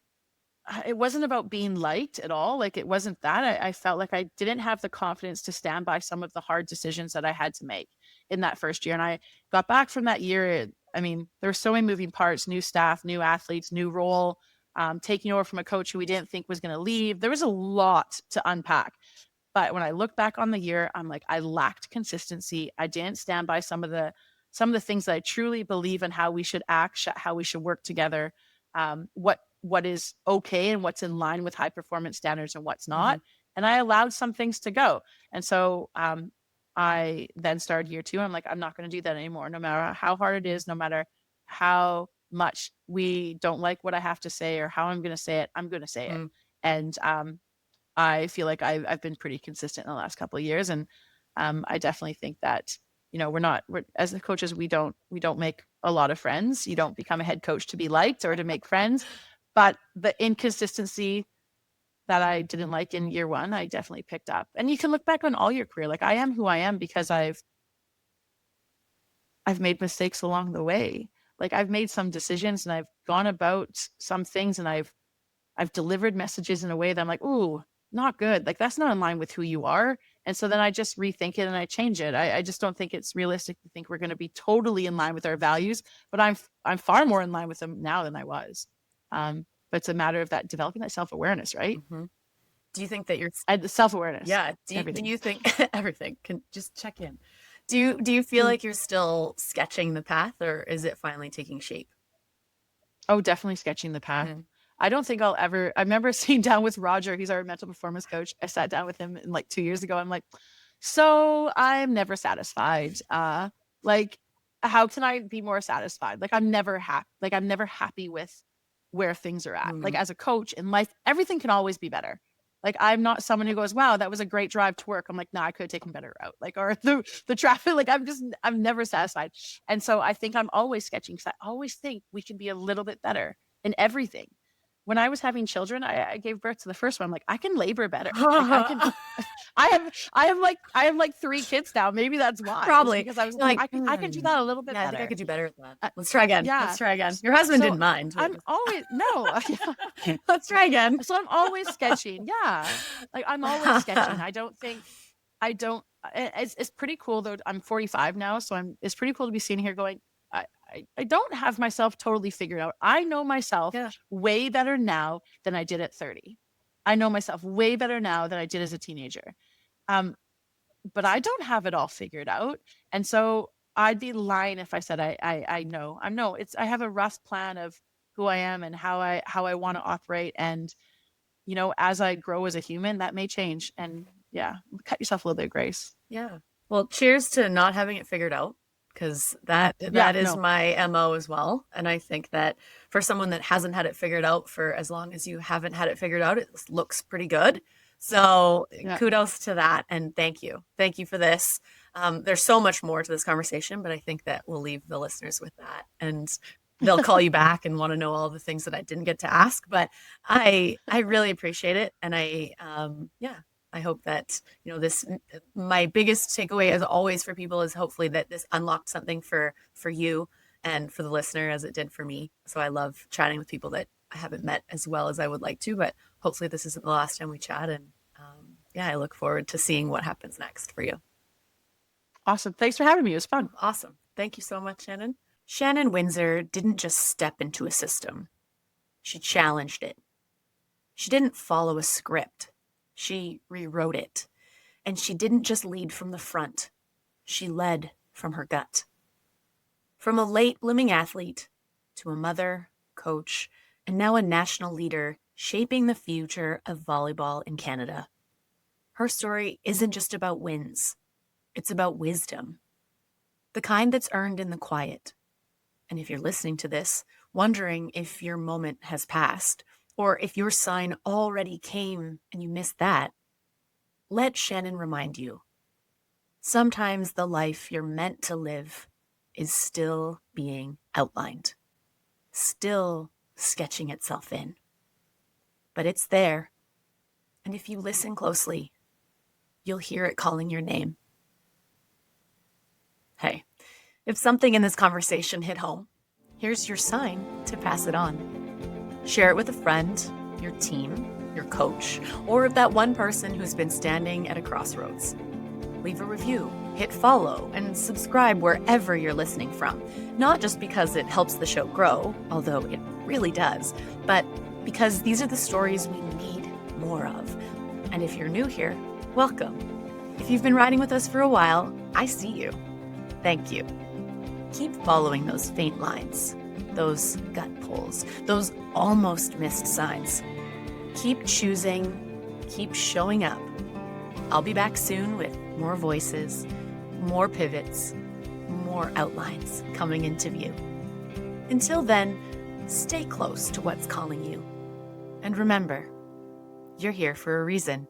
it wasn't about being liked at all. Like it wasn't that. I felt like I didn't have the confidence to stand by some of the hard decisions that I had to make in that first year. And I got back from that year. I mean, there were so many moving parts, new staff, new athletes, new role, taking over from a coach who we didn't think was going to leave. There was a lot to unpack. But when I look back on the year, I'm like, I lacked consistency. I didn't stand by some of the things that I truly believe in, how we should act, how we should work together, what is okay and what's in line with high performance standards and what's not. Mhm. And I allowed some things to go. And so I then started year two. I'm like, I'm not going to do that anymore, no matter how hard it is, no matter how much we don't like what I have to say or how I'm going to say it, I'm going to say it. Mm. And I feel like I've been pretty consistent in the last couple of years, and I definitely think that we're as the coaches we don't make a lot of friends. You don't become a head coach to be liked or to make friends, but the inconsistency that I didn't like in year one, I definitely picked up. And you can look back on all your career, like I am who I am because I've made mistakes along the way. Like I've made some decisions and I've gone about some things and I've delivered messages in a way that I'm like, ooh, not good. Like that's not in line with who you are. And so then I just rethink it and I change it. I just don't think it's realistic to think we're going to be totally in line with our values, but I'm far more in line with them now than I was. But it's a matter of that developing that self-awareness, right? Hmm. Do you think that you're, The self-awareness. yeah, do you think everything can just check in? Do you feel like you're still sketching the path, or is it finally taking shape? Oh, definitely sketching the path. Mm. I don't think I'll ever. I remember sitting down with Roger. He's our mental performance coach. I sat down with him like 2 years ago. I'm like, so I'm never satisfied. Like, how can I be more satisfied? Like, I'm never happy. Like, I'm never happy with where things are at. Like, Mm. as a coach in life, everything can always be better. Like, I'm not someone who goes, "Wow, that was a great drive to work." I'm like, "Nah, I could have taken a better route." Like, or the traffic. Like, I'm never satisfied. And so I think I'm always sketching because I always think we can be a little bit better in everything. When I was having children, I gave birth to the first one. I'm like, I can labor better. Like I can. I have like 3 kids now. Maybe that's why. It's Probably. because I was You're like, like, I can do that a little bit yeah, I think I better. could do better at that. Uh, Let's try again. yeah. Let's try again. Your husband So didn't mind. I'm always no. Yeah. Let's try again. So I'm always sketching. Yeah. Like I'm always sketching. I don't it's pretty cool though. I'm 45 now, so it's pretty cool to be sitting here going, I don't have myself totally figured out. I know myself Yeah. way better now than I did at 30. I know myself way better now than I did as a teenager. Um, but I don't have it all figured out. And so I'd be lying if I said I know. I'm no, it's I have a rough plan of who I am and how I want to operate. And as I grow as a human, that may change. And yeah, cut yourself a little bit of grace. Yeah. Well, cheers to not having it figured out, because that Yeah, is no. my MO as well. And I think that for someone that hasn't had it figured out for as long as you haven't had it figured out, it looks pretty good. So Yeah. kudos to that. And thank you. Thank you for this. There's so much more to this conversation, but I think that we'll leave the listeners with that. And they'll call you back and want to know all the things that I didn't get to ask. But I really appreciate it. And yeah, I hope that, this, my biggest takeaway as always for people is hopefully that this unlocked something for you and for the listener as it did for me. So I love chatting with people that I haven't met as well as I would like to, but hopefully this isn't the last time we chat. And yeah, I look forward to seeing what happens next for you. Awesome. Thanks for having me. It was fun. Awesome. Thank you so much, Shannon. Shannon Winzer didn't just step into a system. She challenged it. She didn't follow a script. She rewrote it. And she didn't just lead from the front. She led from her gut. From a late blooming athlete to a mother, coach, and now a national leader shaping the future of volleyball in Canada. Her story isn't just about wins. It's about wisdom. The kind that's earned in the quiet. And if you're listening to this, wondering if your moment has passed, or if your sign already came and you missed that, let Shannon remind you. Sometimes the life you're meant to live is still being outlined, still sketching itself in. But it's there, and if you listen closely, you'll hear it calling your name. If something in this conversation hit home, here's your sign to pass it on. Share it with a friend, your team, your coach, or that one person who's been standing at a crossroads. Leave a review, hit follow, and subscribe wherever you're listening from. Not just because it helps the show grow, although it really does, but because these are the stories we need more of. And if you're new here, welcome. If you've been riding with us for a while, I see you. Thank you. Keep following those faint lines, those gut pulls, those almost missed signs. Keep choosing, keep showing up. I'll be back soon with more voices, more pivots, more outlines coming into view. Until then, stay close to what's calling you. And remember, you're here for a reason.